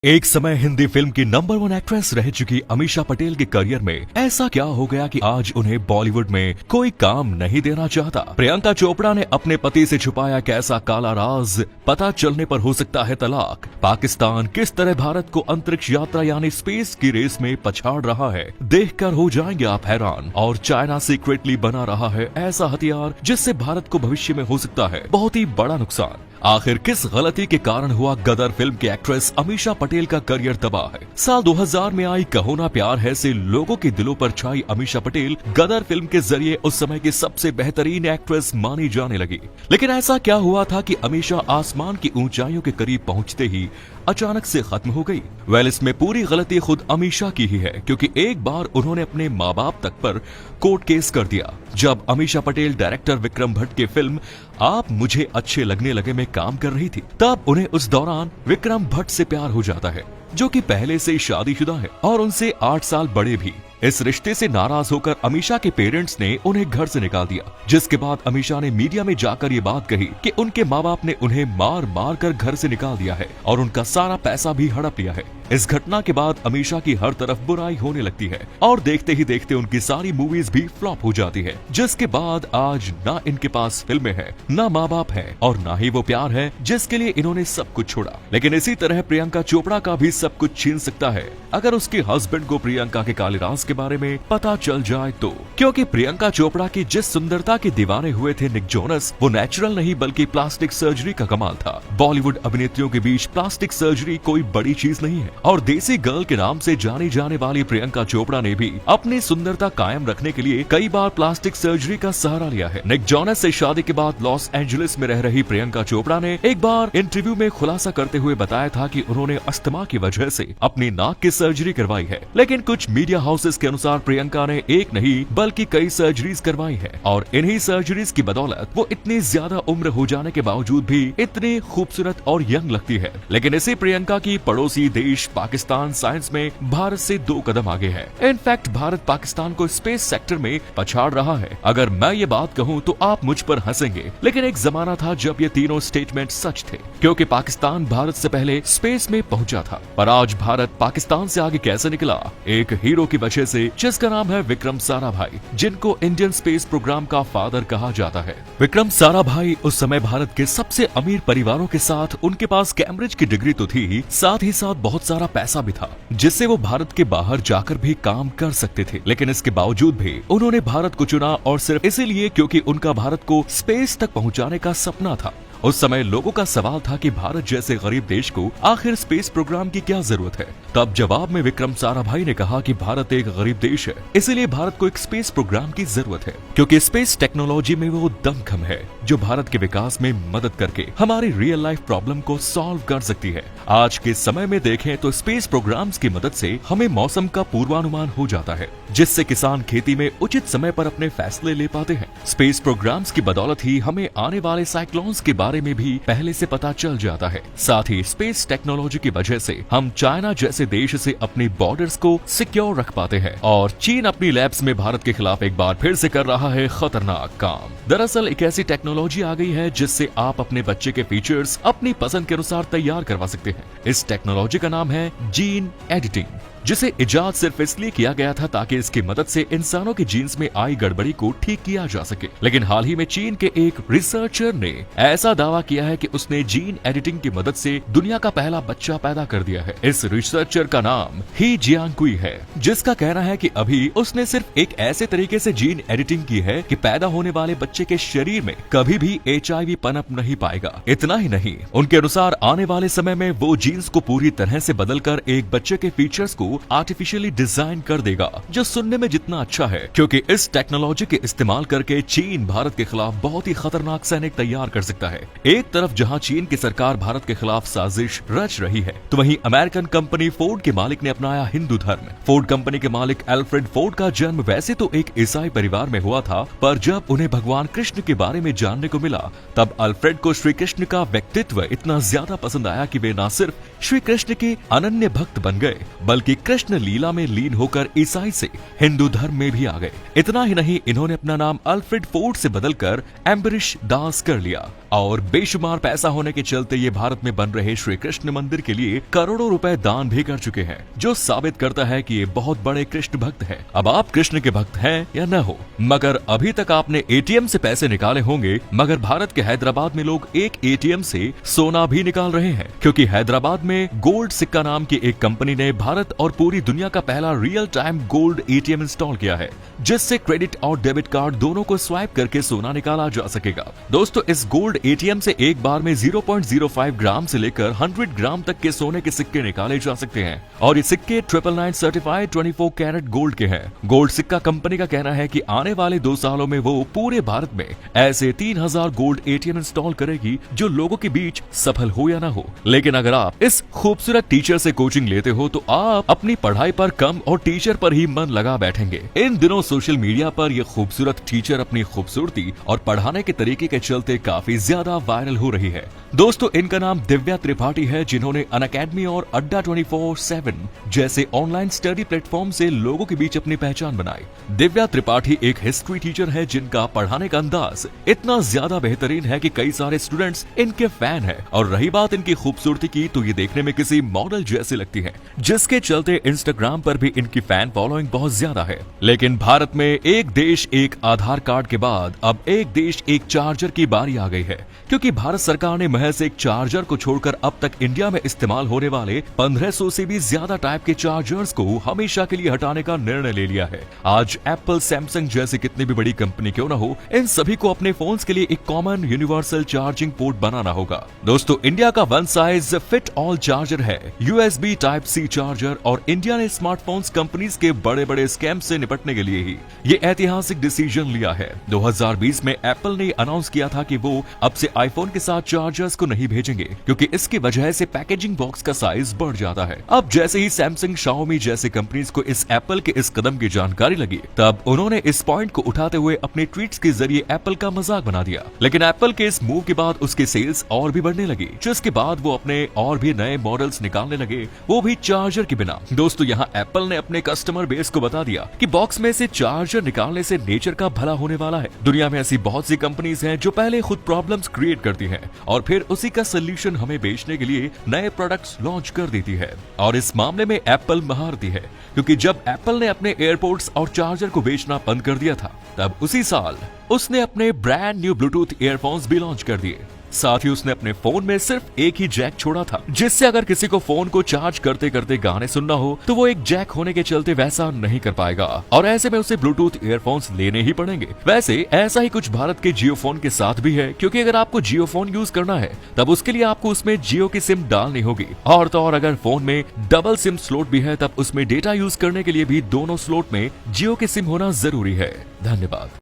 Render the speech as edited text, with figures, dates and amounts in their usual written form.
एक समय हिंदी फिल्म की नंबर 1 एक्ट्रेस रह चुकी अमीषा पटेल के करियर में ऐसा क्या हो गया कि आज उन्हें बॉलीवुड में कोई काम नहीं देना चाहता। प्रियंका चोपड़ा ने अपने पति से छुपाया कैसा काला राज, पता चलने पर हो सकता है तलाक। पाकिस्तान किस तरह भारत को अंतरिक्ष यात्रा यानी स्पेस की रेस में पछाड़ रहा है, देखकर हो जाएंगे आप हैरान। और चाइना सीक्रेटली बना रहा है ऐसा हथियार जिससे भारत को भविष्य में हो सकता है बहुत ही बड़ा नुकसान। आखिर किस गलती के कारण हुआ गदर फिल्म की एक्ट्रेस अमीषा पटेल का करियर तबाह है। साल 2000 में आई कहो ना प्यार है से लोगों के दिलों पर छाई अमीषा पटेल गदर फिल्म के जरिए उस समय की सबसे बेहतरीन एक्ट्रेस मानी जाने लगी। लेकिन ऐसा क्या हुआ था कि अमीषा आसमान की ऊंचाइयों के करीब पहुंचते ही अचानक से खत्म हो गई। इसमें पूरी गलती खुद अमीषा की ही है, क्योंकि एक बार उन्होंने अपने माँ बाप तक पर कोर्ट केस कर दिया। जब अमीषा पटेल डायरेक्टर विक्रम भट्ट की फिल्म आप मुझे अच्छे लगने लगे में काम कर रही थी, तब उन्हें उस दौरान विक्रम भट्ट से प्यार हो जाता है, जो कि पहले से शादीशुदा है और उनसे 8 साल बड़े भी। इस रिश्ते से नाराज होकर अमीषा के पेरेंट्स ने उन्हें घर से निकाल दिया, जिसके बाद अमीषा ने मीडिया में जाकर ये बात कही कि उनके माँ बाप ने उन्हें मार मार कर घर से निकाल दिया है और उनका सारा पैसा भी हड़प लिया है। इस घटना के बाद अमीषा की हर तरफ बुराई होने लगती है और देखते ही देखते उनकी सारी मूवीज भी फ्लॉप हो जाती है, जिसके बाद आज ना इनके पास फिल्में हैं, ना माँ बाप है और ना ही वो प्यार है जिसके लिए इन्होंने सब कुछ छोड़ा। लेकिन इसी तरह प्रियंका चोपड़ा का भी सब कुछ छीन सकता है अगर उसके हस्बैंड को प्रियंका के काले राज के बारे में पता चल जाए तो। क्योंकि प्रियंका चोपड़ा की जिस सुंदरता के दीवाने हुए थे निक जोनस, वो नेचुरल नहीं बल्कि प्लास्टिक सर्जरी का कमाल था। बॉलीवुड अभिनेत्रियों के बीच प्लास्टिक सर्जरी कोई बड़ी चीज नहीं है और देसी गर्ल के नाम से जानी जाने वाली प्रियंका चोपड़ा ने भी अपनी सुंदरता कायम रखने के लिए कई बार प्लास्टिक सर्जरी का सहारा लिया है। निक जोनस से शादी के बाद लॉस एंजलिस में रह रही प्रियंका चोपड़ा ने एक बार इंटरव्यू में खुलासा करते हुए बताया था कि उन्होंने अस्थमा की वजह से अपनी नाक की सर्जरी करवाई है। लेकिन कुछ मीडिया हाउसेस के अनुसार प्रियंका ने एक नहीं बल्कि कई सर्जरीज करवाई है और इन्हीं सर्जरीज की बदौलत वो इतनी ज्यादा उम्र हो जाने के बावजूद भी इतनी खूबसूरत और यंग लगती है। लेकिन इसी प्रियंका की पड़ोसी देश पाकिस्तान साइंस में भारत से 2 कदम आगे है। इनफैक्ट भारत पाकिस्तान को स्पेस सेक्टर में पछाड़ रहा है। अगर मैं ये बात कहूँ तो आप मुझ पर हंसेंगे, लेकिन एक जमाना था जब ये तीनों स्टेटमेंट सच थे, क्योंकि पाकिस्तान भारत से पहले स्पेस में पहुंचा था। पर आज भारत पाकिस्तान से आगे कैसे निकला? एक हीरो की वजह से, जिसका नाम है विक्रम साराभाई, जिनको इंडियन स्पेस प्रोग्राम का फादर कहा जाता है। विक्रम साराभाई उस समय भारत के सबसे अमीर परिवारों के साथ, उनके पास कैम्ब्रिज की डिग्री तो थी ही, साथ ही साथ बहुत सारा पैसा भी था, जिससे वो भारत के बाहर जाकर भी काम कर सकते थे। लेकिन इसके बावजूद भी उन्होंने भारत को चुना और सिर्फ इसीलिए क्योंकि उनका भारत को स्पेस तक पहुंचाने का सपना था। उस समय लोगों का सवाल था कि भारत जैसे गरीब देश को आखिर स्पेस प्रोग्राम की क्या जरूरत है। तब जवाब में विक्रम साराभाई ने कहा कि भारत एक गरीब देश है, इसलिए भारत को एक स्पेस प्रोग्राम की जरूरत है, क्योंकि स्पेस टेक्नोलॉजी में वो दमखम है जो भारत के विकास में मदद करके हमारी रियल लाइफ प्रॉब्लम को सॉल्व कर सकती है। आज के समय में देखें तो स्पेस प्रोग्राम्स की मदद से हमें मौसम का पूर्वानुमान हो जाता है, जिससे किसान खेती में उचित समय पर अपने फैसले ले पाते हैं। स्पेस प्रोग्राम्स की बदौलत ही हमें आने वाले साइक्लोन्स के बारे में भी पहले से पता चल जाता है। साथ ही स्पेस टेक्नोलॉजी की वजह से हम चाइना जैसे देश से अपनी बॉर्डर्स को सिक्योर रख पाते हैं और चीन अपनी लैब्स में भारत के खिलाफ एक बार फिर से कर रहा है खतरनाक काम। दरअसल एक ऐसी टेक्नोलॉजी आ गई है जिससे आप अपने बच्चे के फीचर्स अपनी पसंद के अनुसार तैयार करवा सकते हैं। इस टेक्नोलॉजी का नाम है जीन एडिटिंग, जिसे इजाद सिर्फ इसलिए किया गया था ताकि इसकी मदद से इंसानों के जीन्स में आई गड़बड़ी को ठीक किया जा सके। लेकिन हाल ही में चीन के एक रिसर्चर ने ऐसा दावा किया है कि उसने जीन एडिटिंग की मदद से दुनिया का पहला बच्चा पैदा कर दिया है। इस रिसर्चर का नाम ही जियांगकुई है, जिसका कहना है कि अभी उसने सिर्फ एक ऐसे तरीके से जीन एडिटिंग की है कि पैदा होने वाले बच्चे के शरीर में कभी भी HIV पनप नहीं पाएगा। इतना ही नहीं, उनके अनुसार आने वाले समय में वो जीन्स को पूरी तरह से बदलकर एक बच्चे के फीचर्स को आर्टिफिशियली डिजाइन कर देगा, जो सुनने में जितना अच्छा है, क्योंकि इस टेक्नोलॉजी के इस्तेमाल करके चीन भारत के खिलाफ बहुत ही खतरनाक सैनिक तैयार कर सकता है। एक तरफ जहां चीन की सरकार भारत के खिलाफ साजिश रच रही है, तो वहीं अमेरिकन कंपनी फोर्ड के मालिक ने अपनाया हिंदू धर्म। फोर्ड कंपनी के मालिक अल्फ्रेड फोर्ड का जन्म वैसे तो एक ईसाई परिवार में हुआ था, पर जब उन्हें भगवान कृष्ण के बारे में जानने को मिला, तब अल्फ्रेड को श्री कृष्ण का व्यक्तित्व इतना ज्यादा पसंद आया कि वे न सिर्फ श्री कृष्ण के अनन्य भक्त बन गए, बल्कि कृष्ण लीला में लीन होकर ईसाई से हिंदू धर्म में भी आ गए। इतना ही नहीं, इन्होंने अपना नाम अल्फ्रेड फोर्ड से बदलकर एम्बरिश दास कर लिया। और बेशुमार पैसा होने के चलते ये भारत में बन रहे श्री कृष्ण मंदिर के लिए करोड़ों रुपए दान भी कर चुके हैं, जो साबित करता है कि ये बहुत बड़े कृष्ण भक्त हैं। अब आप कृष्ण के भक्त हैं या न हो, मगर अभी तक आपने एटीएम से पैसे निकाले होंगे, मगर भारत के हैदराबाद में लोग एक एटीएम से सोना भी निकाल रहे हैं, क्योंकि हैदराबाद में गोल्ड सिक्का नाम की एक कंपनी ने भारत और पूरी दुनिया का पहला real time gold ATM install किया है, जिससे क्रेडिट और डेबिट कार्ड दोनों को स्वाइप करके सोना निकाला जा सकेगा। दोस्तों, इस गोल्ड एटीएम से एक बार में 0.05 ग्राम से लेकर 100 ग्राम तक के सोने के सिक्के निकाले जा सकते हैं, और ये सिक्के 999 सर्टिफाइड 24 कैरेट गोल्ड के हैं। गोल्ड सिक्का कंपनी का कहना है कि आने वाले 2 सालों में वो पूरे भारत में ऐसे 3000 गोल्ड एटीएम इंस्टॉल करेगी, जो लोगों के बीच सफल हो या ना हो। लेकिन अगर आप इस खूबसूरत टीचर से कोचिंग लेते हो तो आप अपनी पढ़ाई पर कम और टीचर पर ही मन लगा बैठेंगे। इन दिनों सोशल मीडिया पर ये खूबसूरत टीचर अपनी खूबसूरती और पढ़ाने के तरीके के चलते काफी ज्यादा वायरल हो रही है। दोस्तों, इनका नाम दिव्या त्रिपाठी है, जिन्होंने अनअकैडमी और अड्डा 24/7 जैसे ऑनलाइन स्टडी प्लेटफॉर्म से लोगों के बीच अपनी पहचान बनाई। दिव्या त्रिपाठी एक हिस्ट्री टीचर है, जिनका पढ़ाने का अंदाज इतना ज्यादा बेहतरीन है कि कई सारे स्टूडेंट्स इनके फैन हैं। और रही बात इनकी खूबसूरती की, तो ये देखने में किसी मॉडल जैसी लगती है, जिसके चलते इंस्टाग्राम पर भी इनकी फैन फॉलोइंग बहुत ज्यादा है। लेकिन भारत में एक देश एक आधार कार्ड के बाद अब एक देश एक चार्जर की बारी आ गई है, क्योंकि भारत सरकार ने महज एक चार्जर को छोड़कर अब तक इंडिया में इस्तेमाल होने वाले 1500 से भी ज्यादा टाइप के चार्जर्स को हमेशा के लिए हटाने का निर्णय ले लिया है। आज एप्पल, सैमसंग जैसी कितनी भी बड़ी कंपनी क्यों ना हो, इन सभी को अपने फोन्स के लिए एक कॉमन यूनिवर्सल चार्जिंग पोर्ट बनाना होगा। दोस्तों, इंडिया का one size fit all charger है USB Type-C चार्जर, और इंडिया ने स्मार्टफोन्स कंपनीज के बड़े बड़े स्कैम से निपटने के लिए ही ये ऐतिहासिक डिसीजन लिया है। 2020 में एप्पल ने अनाउंस किया था कि वो अब से आईफोन के साथ चार्जर्स को नहीं भेजेंगे, क्योंकि इसकी वजह से पैकेजिंग बॉक्स का साइज बढ़ जाता है। अब जैसे ही सैमसंग, शाओमी जैसे कंपनीज को इस एप्पल के इस कदम की जानकारी लगी, तब उन्होंने इस पॉइंट को उठाते हुए अपने ट्वीट्स के जरिए एप्पल का मजाक बना दिया। लेकिन एप्पल के इस मूव के बाद उसकी सेल्स और भी बढ़ने लगी, जिसके बाद वो अपने और भी नए मॉडल्स निकालने लगे, वो भी चार्जर के बिना। दोस्तों, यहाँ एप्पल ने अपने कस्टमर बेस को बता दिया कि बॉक्स में से चार्जर निकालने से नेचर का भला होने वाला है। दुनिया में ऐसी बहुत सी कंपनीज हैं जो पहले खुद प्रॉब्लम्स क्रिएट करती हैं और फिर उसी का सोल्यूशन हमें बेचने के लिए नए प्रोडक्ट्स लॉन्च कर देती है, और इस मामले में एप्पल महारथी है, क्योंकि जब एप्पल ने अपने एयरपोर्ट्स और चार्जर को बेचना बंद कर दिया था, तब उसी साल उसने अपने ब्रांड न्यू ब्लूटूथ ईयरफोन्स भी लॉन्च कर दिए। साथ ही उसने अपने फोन में सिर्फ एक ही जैक छोड़ा था, जिससे अगर किसी को फोन को चार्ज करते करते गाने सुनना हो तो वो एक जैक होने के चलते वैसा नहीं कर पाएगा, और ऐसे में उसे ब्लूटूथ ईयरफोन्स लेने ही पड़ेंगे। वैसे ऐसा ही कुछ भारत के जियो फोन के साथ भी है, क्योंकि अगर आपको जियो फोन यूज करना है तब उसके लिए आपको उसमें जियो की सिम डालनी होगी, और तो और अगर फोन में डबल सिम स्लॉट भी है तब उसमें डेटा यूज करने के लिए भी दोनों स्लॉट में जियो की सिम होना जरूरी है। धन्यवाद।